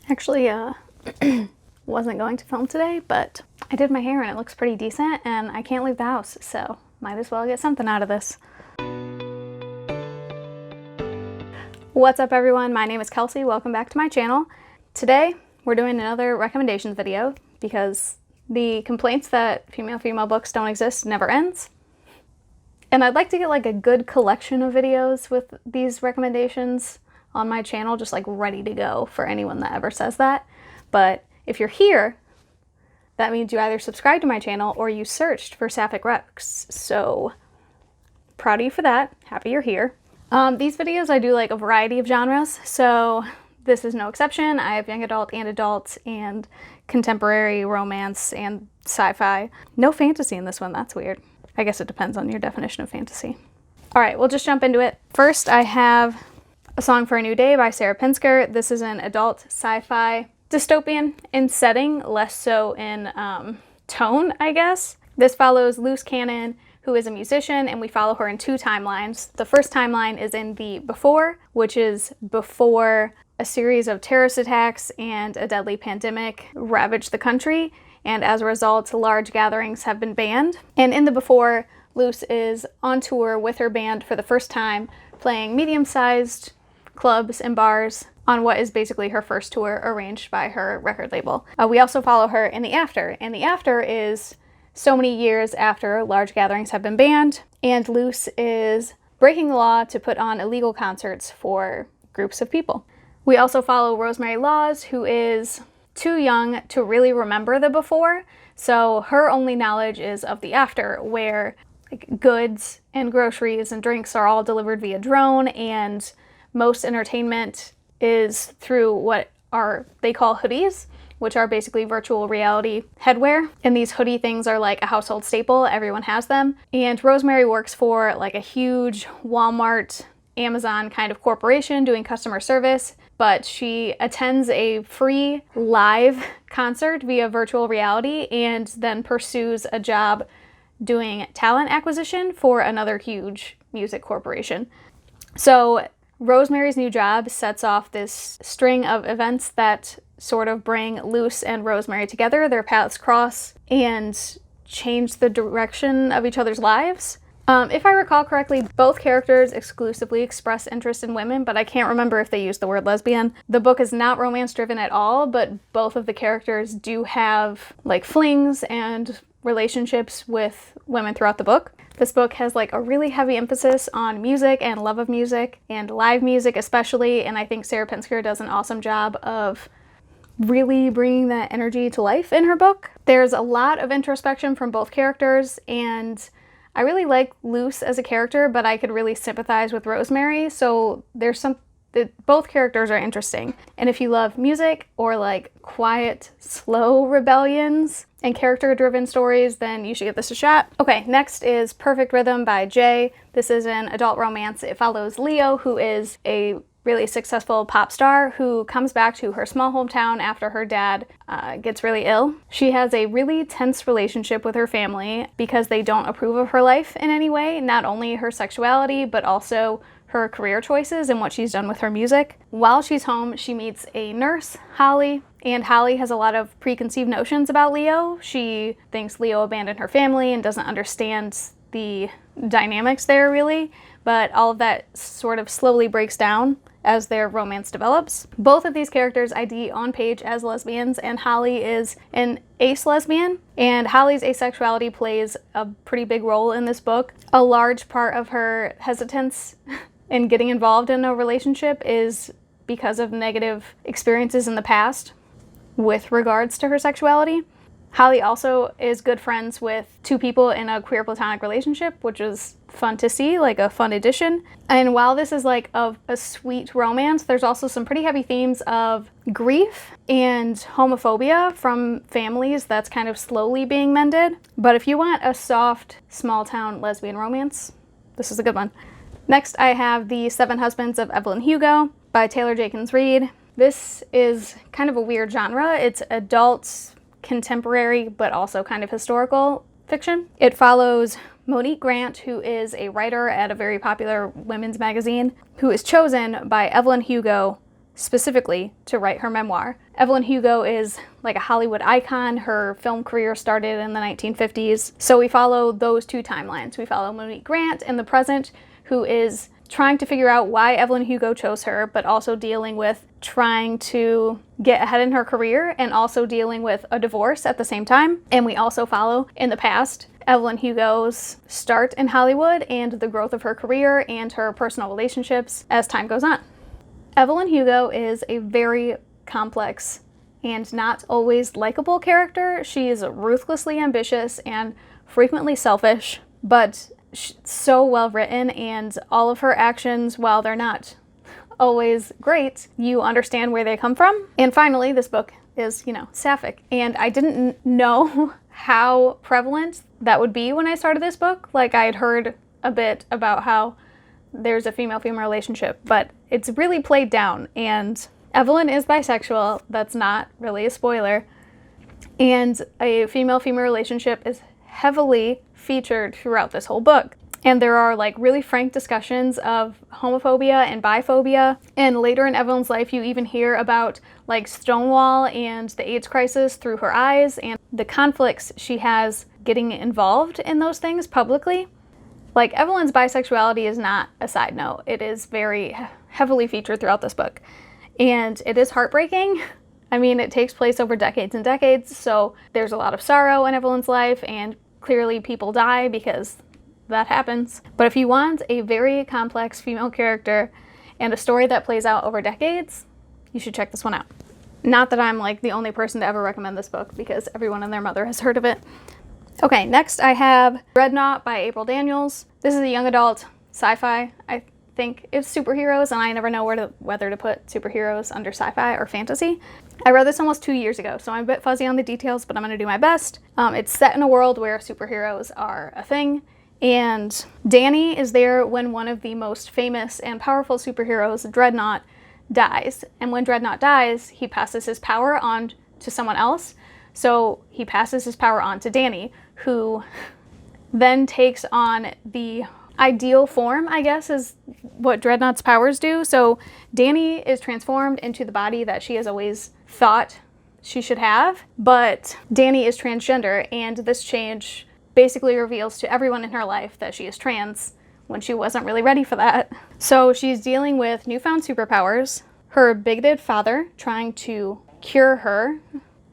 Actually, wasn't going to film today, but I did my hair and it looks pretty decent and I can't leave the house, so might as well get something out of this. What's up everyone, my name is Kelsey, welcome back to my channel. Today we're doing another recommendations video because the complaints that female books don't exist never ends. And I'd like to get like a good collection of videos with these recommendations on my channel, just like ready to go for anyone that ever says that. But if you're here, that means you either subscribe to my channel or you searched for Sapphic Recs. So proud of you for that. Happy you're here. These videos I do like a variety of genres, so this is no exception. I have young adult and contemporary romance and sci-fi. No fantasy in this one, that's weird. I guess it depends on your definition of fantasy. All right, we'll just jump into it. First, I have A Song for a New Day by Sarah Pinsker. This is an adult sci-fi dystopian in setting, less so in tone, I guess. This follows Loose Cannon, who is a musician, and we follow her in two timelines. The first timeline is in the before, which is before a series of terrorist attacks and a deadly pandemic ravaged the country, and as a result, large gatherings have been banned. And in the before, Luce is on tour with her band for the first time, playing medium-sized clubs and bars on what is basically her first tour arranged by her record label. We also follow her in the after, and the after is so many years after large gatherings have been banned, and Luce is breaking the law to put on illegal concerts for groups of people. We also follow Rosemary Laws, who is too young to really remember the before, so her only knowledge is of the after, where like goods and groceries and drinks are all delivered via drone, and most entertainment is through what they call hoodies, which are basically virtual reality headwear. And these hoodie things are like a household staple, everyone has them. And Rosemary works for like a huge Walmart, Amazon kind of corporation doing customer service, but she attends a free live concert via virtual reality and then pursues a job doing talent acquisition for another huge music corporation. So Rosemary's new job sets off this string of events that sort of bring Luce and Rosemary together. Their paths cross and change the direction of each other's lives. If I recall correctly, both characters exclusively express interest in women, but I can't remember if they use the word lesbian. The book is not romance-driven at all, but both of the characters do have like flings and relationships with women throughout the book. This book has like a really heavy emphasis on music and love of music and live music especially, and I think Sarah Pinsker does an awesome job of really bringing that energy to life in her book. There's a lot of introspection from both characters, and I really like Luce as a character, but I could really sympathize with Rosemary, so both characters are interesting. And if you love music or like quiet, slow rebellions and character-driven stories, then you should give this a shot. Okay, next is Perfect Rhythm by Jay. This is an adult romance. It follows Leo, who is a really successful pop star who comes back to her small hometown after her dad gets really ill. She has a really tense relationship with her family because they don't approve of her life in any way, not only her sexuality, but also her career choices and what she's done with her music. While she's home, she meets a nurse, Holly, and Holly has a lot of preconceived notions about Leo. She thinks Leo abandoned her family and doesn't understand the dynamics there really, but all of that sort of slowly breaks down as their romance develops. Both of these characters ID on page as lesbians, and Holly is an ace lesbian, and Holly's asexuality plays a pretty big role in this book. A large part of her hesitance in getting involved in a relationship is because of negative experiences in the past with regards to her sexuality. Holly also is good friends with two people in a queer platonic relationship, which is fun to see, like a fun addition. And while this is like a sweet romance, there's also some pretty heavy themes of grief and homophobia from families that's kind of slowly being mended. But if you want a soft, small-town lesbian romance, this is a good one. Next, I have The Seven Husbands of Evelyn Hugo by Taylor Jenkins Reid. This is kind of a weird genre. It's adult, contemporary, but also kind of historical fiction. It follows Monique Grant, who is a writer at a very popular women's magazine, who is chosen by Evelyn Hugo specifically to write her memoir. Evelyn Hugo is like a Hollywood icon. Her film career started in the 1950s. So we follow those two timelines. We follow Monique Grant in the present, who is trying to figure out why Evelyn Hugo chose her, but also dealing with trying to get ahead in her career and also dealing with a divorce at the same time. And we also follow, in the past, Evelyn Hugo's start in Hollywood and the growth of her career and her personal relationships as time goes on. Evelyn Hugo is a very complex and not always likable character. She is ruthlessly ambitious and frequently selfish, but so well written, and all of her actions, while they're not always great, you understand where they come from. And finally, this book is, Sapphic. And I didn't know how prevalent that would be when I started this book. Like, I had heard a bit about how there's a female-female relationship, but it's really played down. And Evelyn is bisexual. That's not really a spoiler. And a female-female relationship is heavily featured throughout this whole book. And there are like really frank discussions of homophobia and biphobia. And later in Evelyn's life, you even hear about like Stonewall and the AIDS crisis through her eyes and the conflicts she has getting involved in those things publicly. Like, Evelyn's bisexuality is not a side note. It is very heavily featured throughout this book. And it is heartbreaking. I mean, it takes place over decades and decades, so there's a lot of sorrow in Evelyn's life, and clearly people die because that happens. But if you want a very complex female character and a story that plays out over decades, you should check this one out. Not that I'm like the only person to ever recommend this book, because everyone and their mother has heard of it. Okay, next I have Dreadnought by April Daniels. This is a young adult sci-fi. I think it's superheroes, and I never know whether to put superheroes under sci-fi or fantasy. I read this almost 2 years ago, so I'm a bit fuzzy on the details, but I'm going to do my best. It's set in a world where superheroes are a thing, and Danny is there when one of the most famous and powerful superheroes, Dreadnought, dies. And when Dreadnought dies, he passes his power on to someone else. So he passes his power on to Danny, who then takes on the ideal form, I guess, is what Dreadnought's powers do. So Danny is transformed into the body that she has always thought she should have, but Danny is transgender, and this change basically reveals to everyone in her life that she is trans when she wasn't really ready for that. So she's dealing with newfound superpowers, her bigoted father trying to cure her,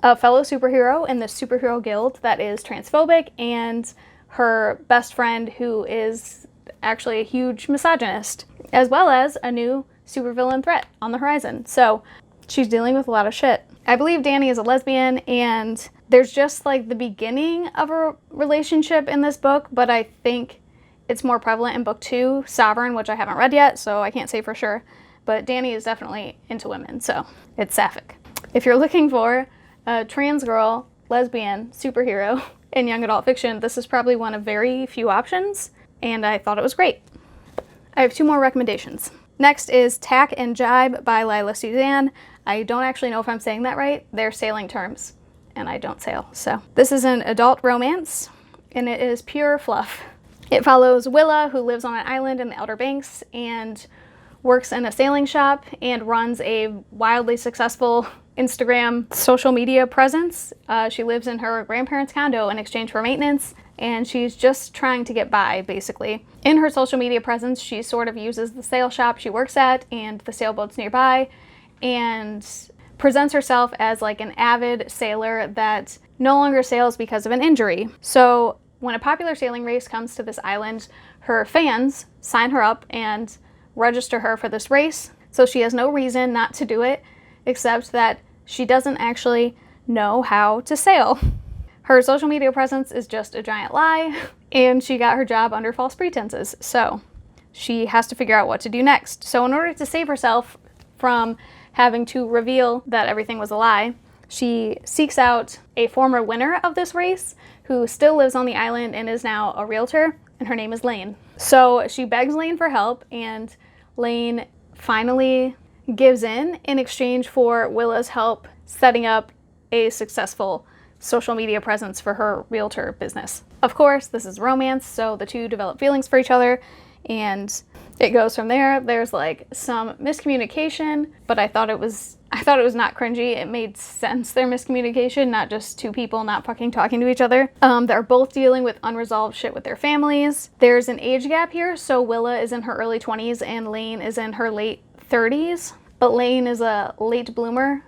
a fellow superhero in the superhero guild that is transphobic, and her best friend who is actually a huge misogynist, as well as a new supervillain threat on the horizon. So she's dealing with a lot of shit. I believe Danny is a lesbian, and there's just like the beginning of a relationship in this book, but I think it's more prevalent in book 2, Sovereign, which I haven't read yet, so I can't say for sure. But Danny is definitely into women, so it's Sapphic. If you're looking for a trans girl, lesbian, superhero in young adult fiction, this is probably one of very few options, and I thought it was great. I have 2 more recommendations. Next is Tack and Jib by Lilah Suzanne. I don't actually know if I'm saying that right. They're sailing terms, and I don't sail. So this is an adult romance, and it is pure fluff. It follows Lilah, who lives on an island in the Outer Banks and works in a sailing shop and runs a wildly successful Instagram social media presence. She lives in her grandparents' condo in exchange for maintenance, and she's just trying to get by, basically. In her social media presence, she sort of uses the sail shop she works at and the sailboats nearby, and presents herself as like an avid sailor that no longer sails because of an injury. So when a popular sailing race comes to this island, her fans sign her up and register her for this race. So she has no reason not to do it, except that she doesn't actually know how to sail. Her social media presence is just a giant lie, and she got her job under false pretenses. So she has to figure out what to do next. So in order to save herself from having to reveal that everything was a lie, she seeks out a former winner of this race who still lives on the island and is now a realtor, and her name is Lane. So she begs Lane for help, and Lane finally gives in exchange for Lilah's help setting up a successful social media presence for her realtor business. Of course, this is romance, so the two develop feelings for each other, and It goes from there. There's like some miscommunication, but I thought it was not cringy. It made sense, their miscommunication, not just two people not fucking talking to each other. They're both dealing with unresolved shit with their families. There's an age gap here, so Lilah is in her early 20s and Lane is in her late 30s, but Lane is a late bloomer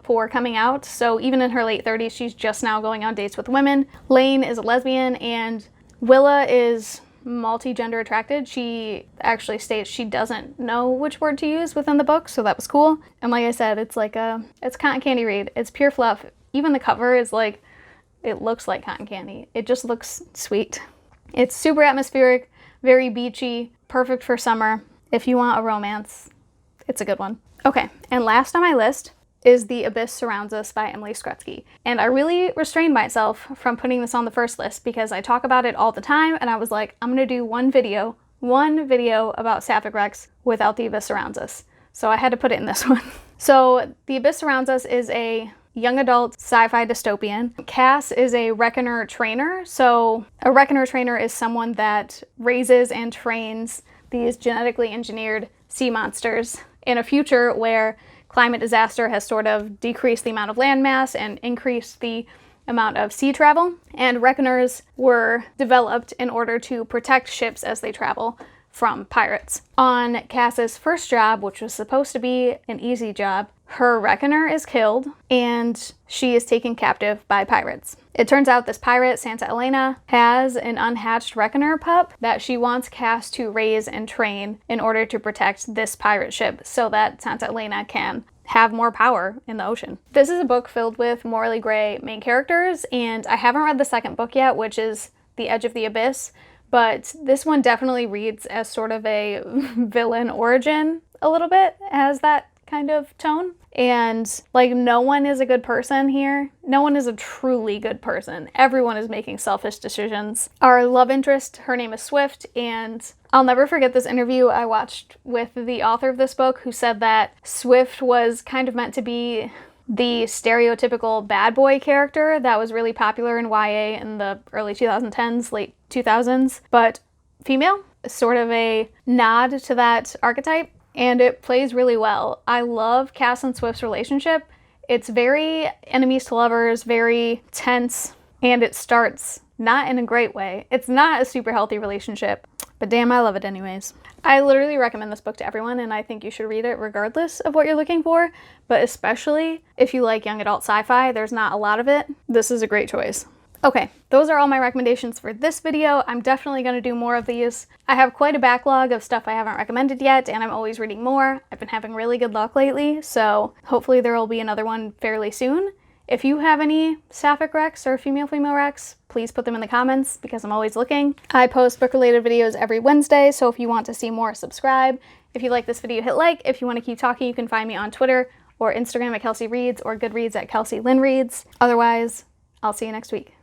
for coming out, so even in her late 30s, she's just now going on dates with women. Lane is a lesbian and Lilah is multi-gender attracted. She actually states she doesn't know which word to use within the book, so that was cool. And like I said, it's like it's cotton candy read. It's pure fluff. Even the cover is like, it looks like cotton candy. It just looks sweet. It's super atmospheric, very beachy, perfect for summer. If you want a romance, it's a good one. Okay, and last on my list is The Abyss Surrounds Us by Emily Skrutskie. And I really restrained myself from putting this on the first list because I talk about it all the time and I was like, I'm gonna do one video about Sapphic Rex without The Abyss Surrounds Us. So I had to put it in this one. So The Abyss Surrounds Us is a young adult sci-fi dystopian. Cass is a Reckoner trainer. So a Reckoner trainer is someone that raises and trains these genetically engineered sea monsters in a future where climate disaster has sort of decreased the amount of land mass and increased the amount of sea travel. And Reckoners were developed in order to protect ships as they travel from pirates. On Cass's first job, which was supposed to be an easy job, her Reckoner is killed and she is taken captive by pirates. It turns out this pirate, Santa Elena, has an unhatched Reckoner pup that she wants Cass to raise and train in order to protect this pirate ship so that Santa Elena can have more power in the ocean. This is a book filled with morally gray main characters, and I haven't read the second book yet, which is The Edge of the Abyss, but this one definitely reads as sort of a villain origin a little bit, has that kind of tone. And like, no one is a good person here. No one is a truly good person. Everyone is making selfish decisions. Our love interest, her name is Swift, and I'll never forget this interview I watched with the author of this book who said that Swift was kind of meant to be the stereotypical bad boy character that was really popular in YA in the early 2010s, late 2000s, but female, sort of a nod to that archetype. And it plays really well. I love Cass and Swift's relationship. It's very enemies to lovers, very tense, and it starts not in a great way. It's not a super healthy relationship, but damn, I love it anyways. I literally recommend this book to everyone, and I think you should read it regardless of what you're looking for, but especially if you like young adult sci-fi. There's not a lot of it. This is a great choice. Okay, those are all my recommendations for this video. I'm definitely going to do more of these. I have quite a backlog of stuff I haven't recommended yet, and I'm always reading more. I've been having really good luck lately, so hopefully there will be another one fairly soon. If you have any Sapphic Rex or female Rex, please put them in the comments because I'm always looking. I post book-related videos every Wednesday, so if you want to see more, subscribe. If you like this video, hit like. If you want to keep talking, you can find me on Twitter or Instagram at Kelsey Reads or Goodreads at Kelsey Lynn Reads. Otherwise, I'll see you next week.